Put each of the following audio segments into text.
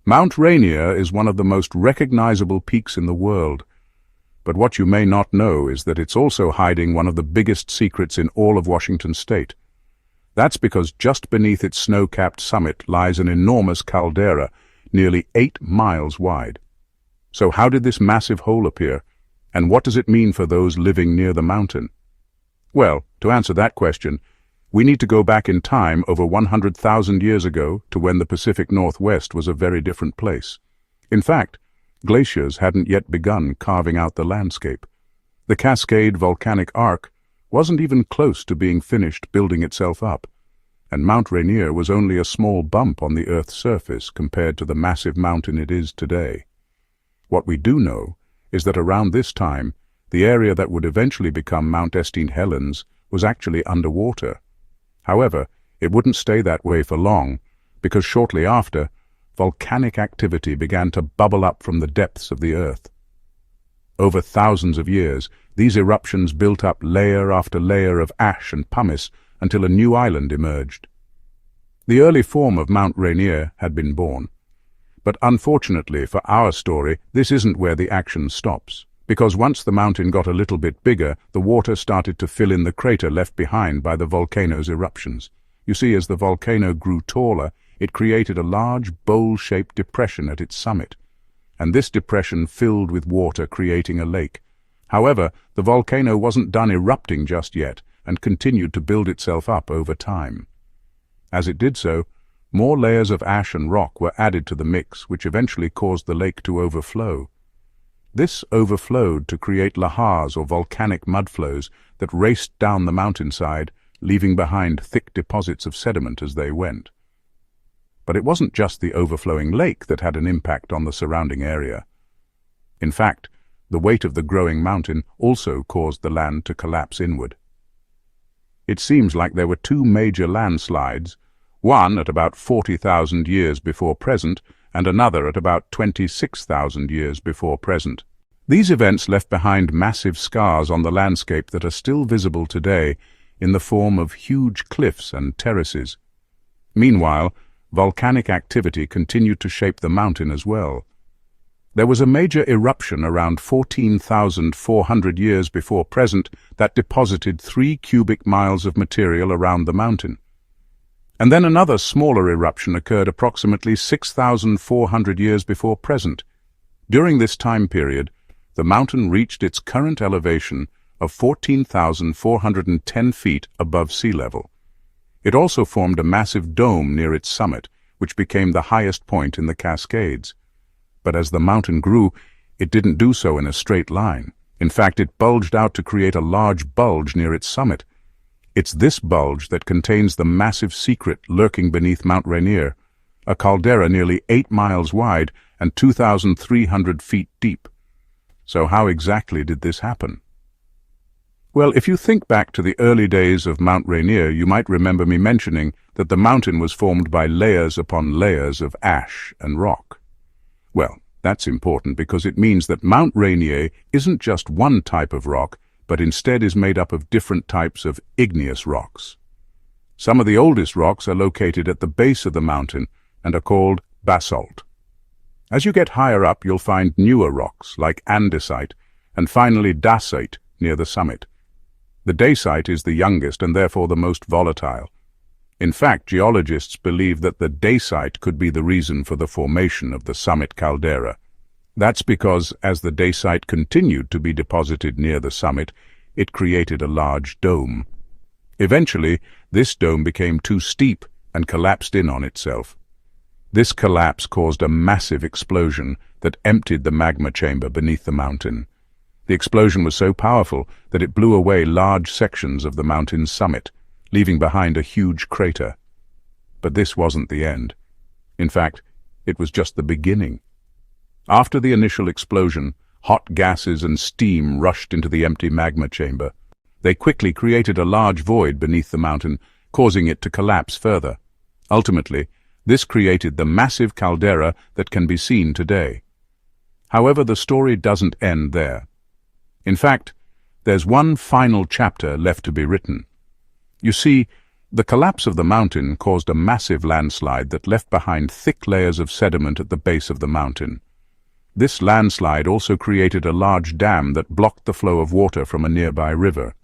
Mount Rainier is one of the most recognizable peaks in the world, but what you may not know is that it's also hiding one of the biggest secrets in all of Washington state. That's because just beneath its snow-capped summit lies an enormous caldera, nearly 8 miles wide. So how did this massive hole appear, and what does it mean for those living near the mountain? Well, to answer that question, we need to go back in time over 100,000 years ago to when the Pacific Northwest was a very different place. In fact, glaciers hadn't yet begun carving out the landscape. The Cascade volcanic arc wasn't even close to being finished building itself up, and Mount Rainier was only a small bump on the Earth's surface compared to the massive mountain it is today. What we do know is that around this time, the area that would eventually become Mount St. Helens was actually underwater. However, it wouldn't stay that way for long, because shortly after, volcanic activity began to bubble up from the depths of the Earth. Over thousands of years, these eruptions built up layer after layer of ash and pumice until a new island emerged. The early form of Mount Rainier had been born. But unfortunately for our story, this isn't where the action stops, because once the mountain got a little bit bigger, the water started to fill in the crater left behind by the volcano's eruptions. You see, as the volcano grew taller, it created a large, bowl-shaped depression at its summit, and this depression filled with water, creating a lake. However, the volcano wasn't done erupting just yet, and continued to build itself up over time. As it did so, more layers of ash and rock were added to the mix, which eventually caused the lake to overflow. This overflowed to create lahars or volcanic mudflows that raced down the mountainside, leaving behind thick deposits of sediment as they went. But it wasn't just the overflowing lake that had an impact on the surrounding area. In fact, the weight of the growing mountain also caused the land to collapse inward. It seems like there were two major landslides, one at about 40,000 years before present, and another at about 26,000 years before present. These events left behind massive scars on the landscape that are still visible today in the form of huge cliffs and terraces. Meanwhile, volcanic activity continued to shape the mountain as well. There was a major eruption around 14,400 years before present that deposited 3 cubic miles of material around the mountain. And then another smaller eruption occurred approximately 6,400 years before present. During this time period, the mountain reached its current elevation of 14,410 feet above sea level. It also formed a massive dome near its summit, which became the highest point in the Cascades. But as the mountain grew, it didn't do so in a straight line. In fact, it bulged out to create a large bulge near its summit. It's this bulge that contains the massive secret lurking beneath Mount Rainier, a caldera nearly 8 miles wide and 2,300 feet deep. So how exactly did this happen? Well, if you think back to the early days of Mount Rainier, you might remember me mentioning that the mountain was formed by layers upon layers of ash and rock. Well, that's important because it means that Mount Rainier isn't just one type of rock, but instead is made up of different types of igneous rocks. Some of the oldest rocks are located at the base of the mountain and are called basalt. As you get higher up, you'll find newer rocks like andesite and finally dacite near the summit. The dacite is the youngest and therefore the most volatile. In fact, geologists believe that the dacite could be the reason for the formation of the summit caldera. That's because as the dacite continued to be deposited near the summit, it created a large dome. Eventually, this dome became too steep and collapsed in on itself. This collapse caused a massive explosion that emptied the magma chamber beneath the mountain. The explosion was so powerful that it blew away large sections of the mountain's summit, leaving behind a huge crater. But this wasn't the end. In fact, it was just the beginning. After the initial explosion, hot gases and steam rushed into the empty magma chamber. They quickly created a large void beneath the mountain, causing it to collapse further. Ultimately, this created the massive caldera that can be seen today. However, the story doesn't end there. In fact, there's one final chapter left to be written. You see, The collapse of the mountain caused a massive landslide that left behind thick layers of sediment at the base of the mountain. This landslide also created a large dam that blocked the flow of water from a nearby river.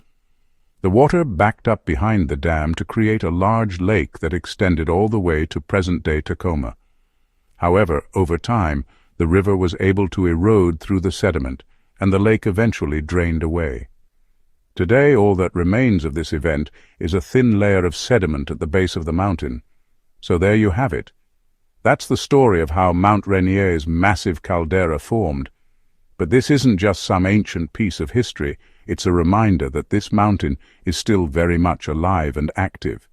The water backed up behind the dam to create a large lake that extended all the way to present-day Tacoma. However, over time, the river was able to erode through the sediment, and the lake eventually drained away. Today, all that remains of this event is a thin layer of sediment at the base of the mountain. So there you have it. That's the story of how Mount Rainier's massive caldera formed. But this isn't just some ancient piece of history. It's a reminder that this mountain is still very much alive and active.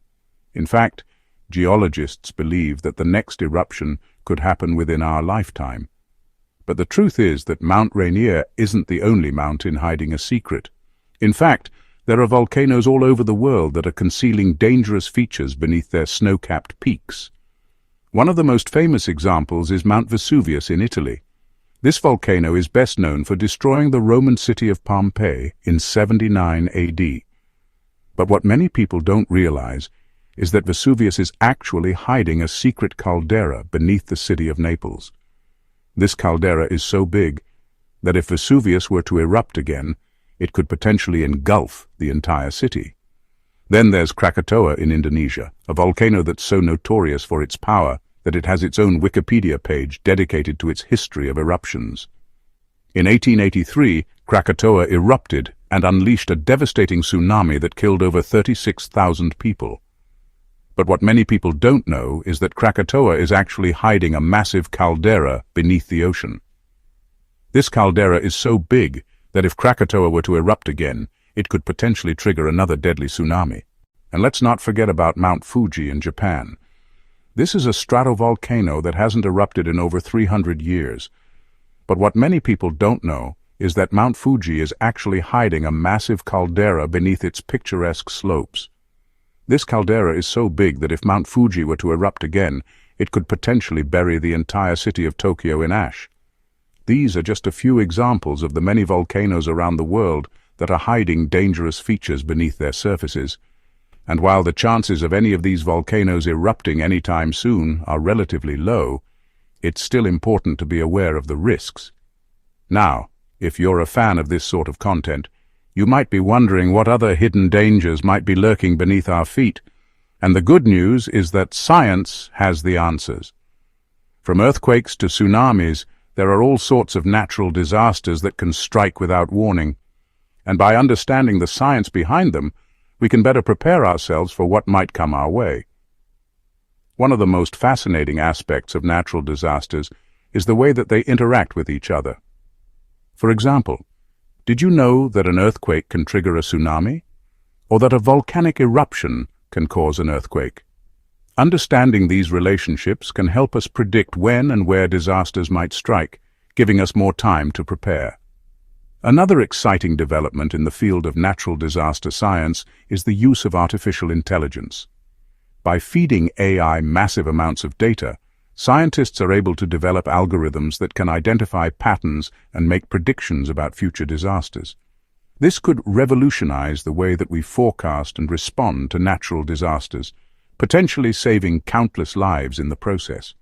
In fact, geologists believe that the next eruption could happen within our lifetime. But the truth is that Mount Rainier isn't the only mountain hiding a secret. In fact, there are volcanoes all over the world that are concealing dangerous features beneath their snow-capped peaks. One of the most famous examples is Mount Vesuvius in Italy. This volcano is best known for destroying the Roman city of Pompeii in 79 AD. But what many people don't realize is that Vesuvius is actually hiding a secret caldera beneath the city of Naples. This caldera is so big that if Vesuvius were to erupt again, it could potentially engulf the entire city. Then there's Krakatoa in Indonesia, a volcano that's so notorious for its power that it has its own Wikipedia page dedicated to its history of eruptions. In 1883, Krakatoa erupted and unleashed a devastating tsunami that killed over 36,000 people. But what many people don't know is that Krakatoa is actually hiding a massive caldera beneath the ocean. This caldera is so big that if Krakatoa were to erupt again, it could potentially trigger another deadly tsunami. And let's not forget about Mount Fuji in Japan. This is a stratovolcano that hasn't erupted in over 300 years. But what many people don't know is that Mount Fuji is actually hiding a massive caldera beneath its picturesque slopes. This caldera is so big that if Mount Fuji were to erupt again, it could potentially bury the entire city of Tokyo in ash. These are just a few examples of the many volcanoes around the world that are hiding dangerous features beneath their surfaces. And while the chances of any of these volcanoes erupting anytime soon are relatively low, it's still important to be aware of the risks. Now, if you're a fan of this sort of content, you might be wondering what other hidden dangers might be lurking beneath our feet. And the good news is that science has the answers. From earthquakes to tsunamis, there are all sorts of natural disasters that can strike without warning. And by understanding the science behind them, we can better prepare ourselves for what might come our way. One of the most fascinating aspects of natural disasters is the way that they interact with each other. For example, did you know that an earthquake can trigger a tsunami? Or that a volcanic eruption can cause an earthquake? Understanding these relationships can help us predict when and where disasters might strike, giving us more time to prepare. Another exciting development in the field of natural disaster science is the use of artificial intelligence. By feeding AI massive amounts of data, scientists are able to develop algorithms that can identify patterns and make predictions about future disasters. This could revolutionize the way that we forecast and respond to natural disasters, potentially saving countless lives in the process.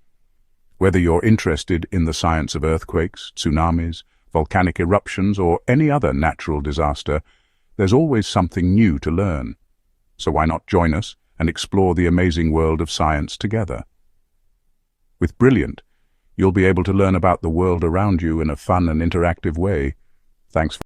Whether you're interested in the science of earthquakes, tsunamis, volcanic eruptions, or any other natural disaster, there's always something new to learn. So why not join us and explore the amazing world of science together? With Brilliant, you'll be able to learn about the world around you in a fun and interactive way. Thanks for